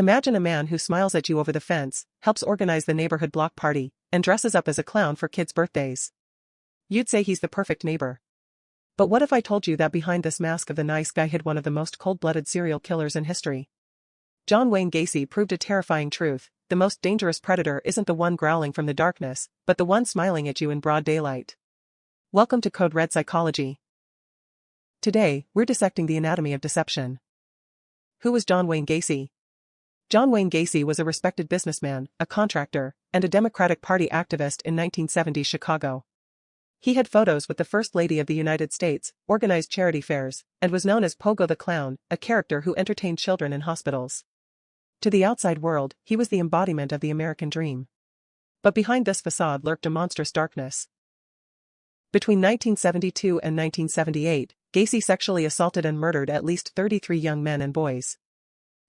Imagine a man who smiles at you over the fence, helps organize the neighborhood block party, and dresses up as a clown for kids' birthdays. You'd say he's the perfect neighbor. But what if I told you that behind this mask of the nice guy hid one of the most cold-blooded serial killers in history? John Wayne Gacy proved a terrifying truth: the most dangerous predator isn't the one growling from the darkness, but the one smiling at you in broad daylight. Welcome to Code Red Psychology. Today, we're dissecting the anatomy of deception. Who was John Wayne Gacy? John Wayne Gacy was a respected businessman, a contractor, and a Democratic Party activist in 1970s Chicago. He had photos with the First Lady of the United States, organized charity fairs, and was known as Pogo the Clown, a character who entertained children in hospitals. To the outside world, he was the embodiment of the American dream. But behind this facade lurked a monstrous darkness. Between 1972 and 1978, Gacy sexually assaulted and murdered at least 33 young men and boys.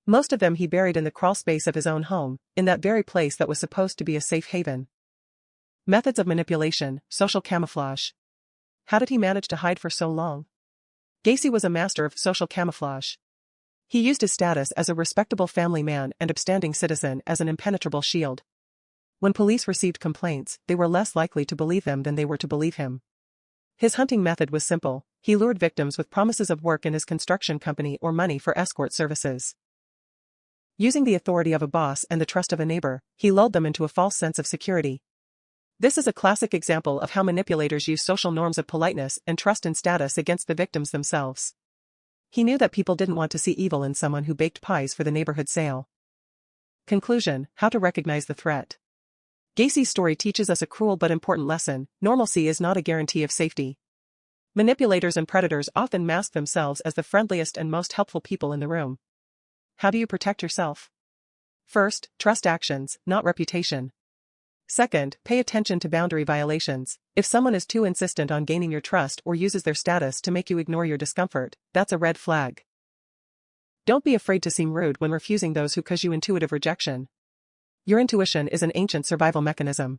Most of them he buried in the crawlspace of his own home, in that very place that was supposed to be a safe haven. Methods of manipulation: social camouflage. How did he manage to hide for so long? Gacy was a master of social camouflage. He used his status as a respectable family man and upstanding citizen as an impenetrable shield. When police received complaints, they were less likely to believe them than they were to believe him. His hunting method was simple: he lured victims with promises of work in his construction company or money for escort services. Using the authority of a boss and the trust of a neighbor, he lulled them into a false sense of security. This is a classic example of how manipulators use social norms of politeness and trust in status against the victims themselves. He knew that people didn't want to see evil in someone who baked pies for the neighborhood sale. Conclusion: how to recognize the threat. Gacy's story teaches us a cruel but important lesson: normalcy is not a guarantee of safety. Manipulators and predators often mask themselves as the friendliest and most helpful people in the room. How do you protect yourself? First, trust actions, not reputation. Second, pay attention to boundary violations. If someone is too insistent on gaining your trust or uses their status to make you ignore your discomfort, that's a red flag. Don't be afraid to seem rude when refusing those who cause you intuitive rejection. Your intuition is an ancient survival mechanism.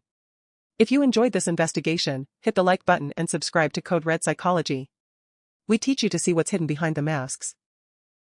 If you enjoyed this investigation, hit the like button and subscribe to Code Red Psychology. We teach you to see what's hidden behind the masks.